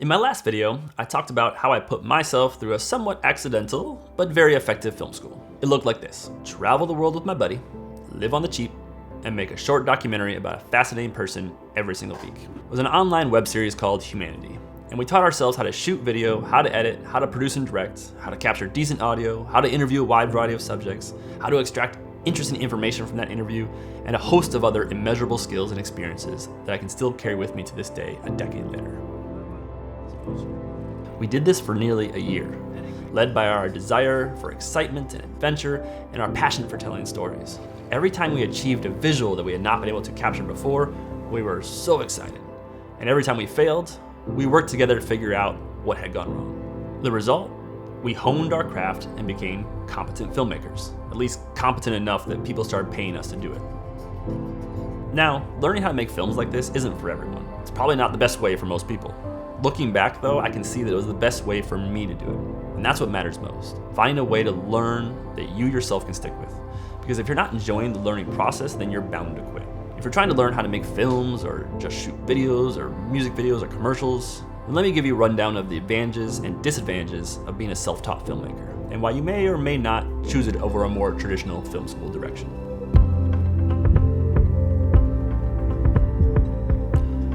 In my last video, I talked about how I put myself through a somewhat accidental, but very effective film school. It looked like this: travel the world with my buddy, live on the cheap, and make a short documentary about a fascinating person every single week. It was an online web series called Humanity, and we taught ourselves how to shoot video, how to edit, how to produce and direct, how to capture decent audio, how to interview a wide variety of subjects, how to extract interesting information from that interview, and a host of other immeasurable skills and experiences that I can still carry with me to this day, a decade later. We did this for nearly a year, led by our desire for excitement and adventure and our passion for telling stories. Every time we achieved a visual that we had not been able to capture before, we were so excited. And every time we failed, we worked together to figure out what had gone wrong. The result? We honed our craft and became competent filmmakers, at least competent enough that people started paying us to do it. Now, learning how to make films like this isn't for everyone. It's probably not the best way for most people. Looking back though, I can see that it was the best way for me to do it. And that's what matters most. Finding a way to learn that you yourself can stick with. Because if you're not enjoying the learning process, then you're bound to quit. If you're trying to learn how to make films or just shoot videos or music videos or commercials, then let me give you a rundown of the advantages and disadvantages of being a self-taught filmmaker, and why you may or may not choose it over a more traditional film school direction.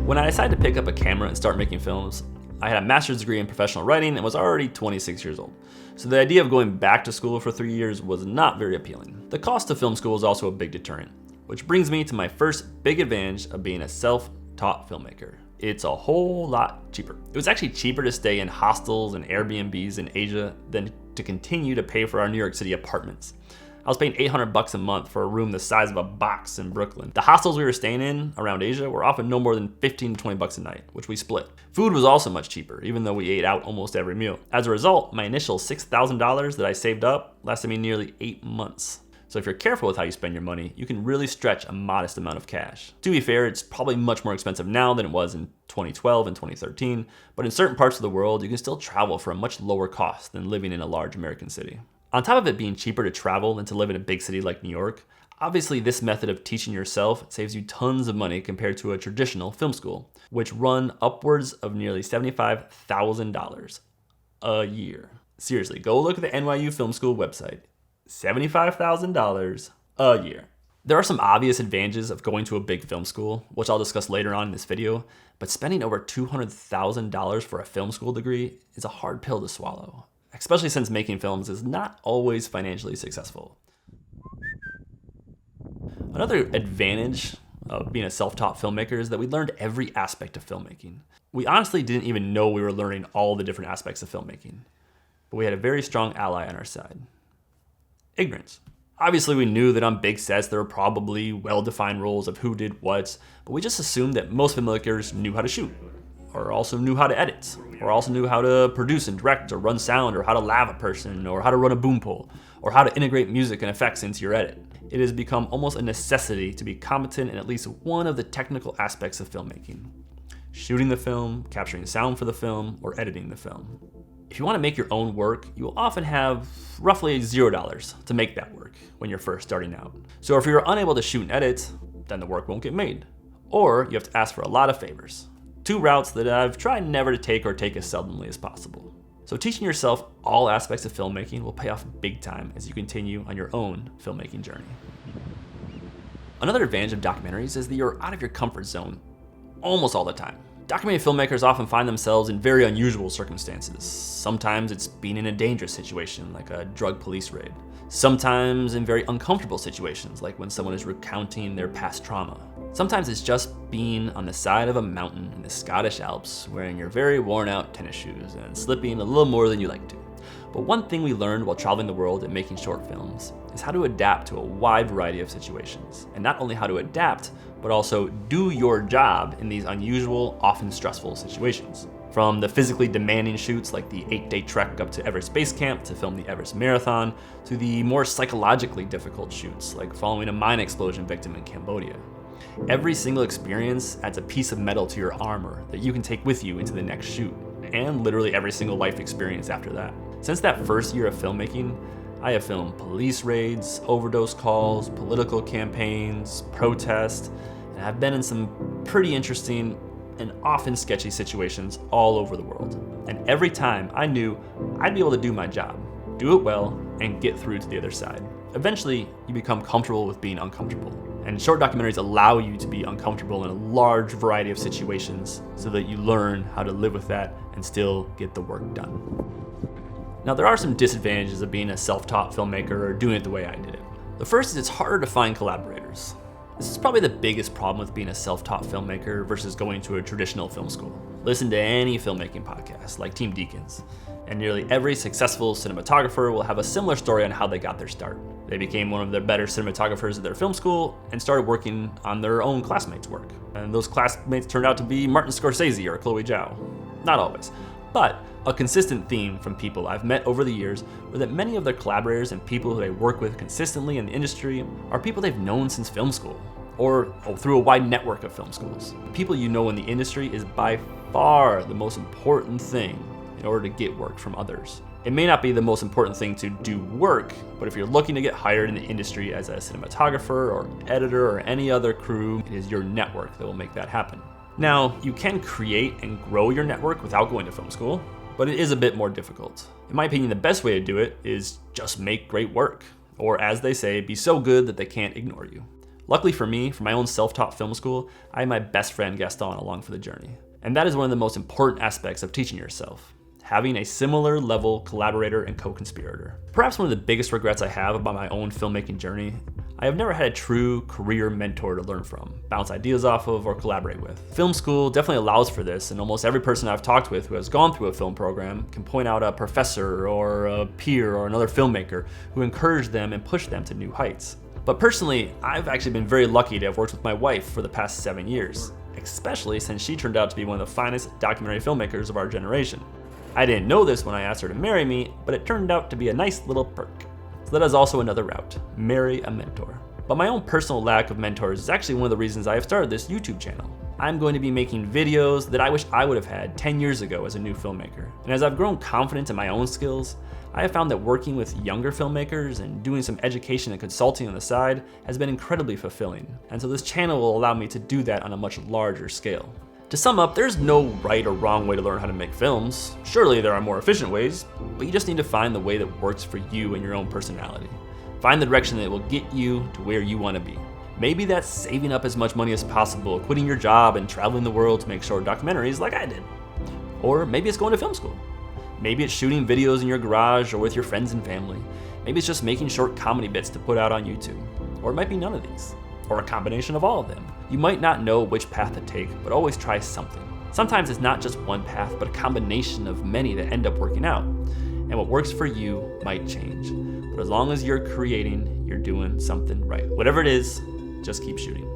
When I decided to pick up a camera and start making films, I had a master's degree in professional writing and was already 26 years old. So the idea of going back to school for 3 years was not very appealing. The cost of film school is also a big deterrent, which brings me to my first big advantage of being a self-taught filmmaker. It's a whole lot cheaper. It was actually cheaper to stay in hostels and Airbnbs in Asia than to continue to pay for our New York City apartments. I was paying $800 a month for a room the size of a box in Brooklyn. The hostels we were staying in around Asia were often no more than $15 to $20 a night, which we split. Food was also much cheaper, even though we ate out almost every meal. As a result, my initial $6,000 that I saved up lasted me nearly 8 months. So if you're careful with how you spend your money, you can really stretch a modest amount of cash. To be fair, it's probably much more expensive now than it was in 2012 and 2013, but in certain parts of the world, you can still travel for a much lower cost than living in a large American city. On top of it being cheaper to travel than to live in a big city like New York, obviously this method of teaching yourself saves you tons of money compared to a traditional film school, which run upwards of nearly $75,000 a year. Seriously, go look at the NYU Film School website. $75,000 a year. There are some obvious advantages of going to a big film school, which I'll discuss later on in this video, but spending over $200,000 for a film school degree is a hard pill to swallow, especially since making films is not always financially successful. Another advantage of being a self-taught filmmaker is that we learned every aspect of filmmaking. We honestly didn't even know we were learning all the different aspects of filmmaking, but we had a very strong ally on our side: ignorance. Obviously, we knew that on big sets there were probably well-defined roles of who did what, but we just assumed that most filmmakers knew how to shoot, or also knew how to edit, or also knew how to produce and direct, or run sound, or how to lav a person, or how to run a boom pole, or how to integrate music and effects into your edit. It has become almost a necessity to be competent in at least one of the technical aspects of filmmaking: shooting the film, capturing sound for the film, or editing the film. If you want to make your own work, you will often have roughly $0 to make that work when you're first starting out. So if you're unable to shoot and edit, then the work won't get made. Or you have to ask for a lot of favors. 2 routes that I've tried never to take, or take as seldomly as possible. So teaching yourself all aspects of filmmaking will pay off big time as you continue on your own filmmaking journey. Another advantage of documentaries is that you're out of your comfort zone almost all the time. Documentary filmmakers often find themselves in very unusual circumstances. Sometimes it's being in a dangerous situation, like a drug police raid. Sometimes in very uncomfortable situations, like when someone is recounting their past trauma. Sometimes it's just being on the side of a mountain in the Scottish Alps, wearing your very worn out tennis shoes and slipping a little more than you like to. But one thing we learned while traveling the world and making short films is how to adapt to a wide variety of situations. And not only how to adapt, but also do your job in these unusual, often stressful situations. From the physically demanding shoots like the 8-day trek up to Everest Base Camp to film the Everest Marathon, to the more psychologically difficult shoots like following a mine explosion victim in Cambodia. Every single experience adds a piece of metal to your armor that you can take with you into the next shoot, and literally every single life experience after that. Since that first year of filmmaking, I have filmed police raids, overdose calls, political campaigns, protests, and I've been in some pretty interesting and often sketchy situations all over the world. And every time I knew I'd be able to do my job, do it well, and get through to the other side. Eventually, you become comfortable with being uncomfortable. And short documentaries allow you to be uncomfortable in a large variety of situations so that you learn how to live with that and still get the work done. Now, there are some disadvantages of being a self-taught filmmaker or doing it the way I did it. The first is it's harder to find collaborators. This is probably the biggest problem with being a self-taught filmmaker versus going to a traditional film school. Listen to any filmmaking podcast, like Team Deacons, and nearly every successful cinematographer will have a similar story on how they got their start. They became one of the better cinematographers at their film school and started working on their own classmates' work. And those classmates turned out to be Martin Scorsese or Chloe Zhao. Not always, but a consistent theme from people I've met over the years were that many of their collaborators and people who they work with consistently in the industry are people they've known since film school, or through a wide network of film schools. People you know in the industry is by far the most important thing in order to get work from others. It may not be the most important thing to do work, but if you're looking to get hired in the industry as a cinematographer or editor or any other crew, it is your network that will make that happen. Now, you can create and grow your network without going to film school, but it is a bit more difficult. In my opinion, the best way to do it is just make great work, or as they say, be so good that they can't ignore you. Luckily for me, for my own self-taught film school, I had my best friend Gaston along for the journey. And that is one of the most important aspects of teaching yourself, having a similar level collaborator and co-conspirator. Perhaps one of the biggest regrets I have about my own filmmaking journey, I have never had a true career mentor to learn from, bounce ideas off of, or collaborate with. Film school definitely allows for this, and almost every person I've talked with who has gone through a film program can point out a professor or a peer or another filmmaker who encouraged them and pushed them to new heights. But personally, I've actually been very lucky to have worked with my wife for the past 7 years, especially since she turned out to be one of the finest documentary filmmakers of our generation. I didn't know this when I asked her to marry me, but it turned out to be a nice little perk. So that is also another route, marry a mentor. But my own personal lack of mentors is actually one of the reasons I have started this YouTube channel. I'm going to be making videos that I wish I would have had 10 years ago as a new filmmaker. And as I've grown confident in my own skills, I have found that working with younger filmmakers and doing some education and consulting on the side has been incredibly fulfilling. And so this channel will allow me to do that on a much larger scale. To sum up, there's no right or wrong way to learn how to make films. Surely there are more efficient ways, but you just need to find the way that works for you and your own personality. Find the direction that will get you to where you want to be. Maybe that's saving up as much money as possible, quitting your job and traveling the world to make short documentaries like I did. Or maybe it's going to film school. Maybe it's shooting videos in your garage or with your friends and family. Maybe it's just making short comedy bits to put out on YouTube. Or it might be none of these, or a combination of all of them. You might not know which path to take, but always try something. Sometimes it's not just one path, but a combination of many that end up working out. And what works for you might change. But as long as you're creating, you're doing something right. Whatever it is, just keep shooting.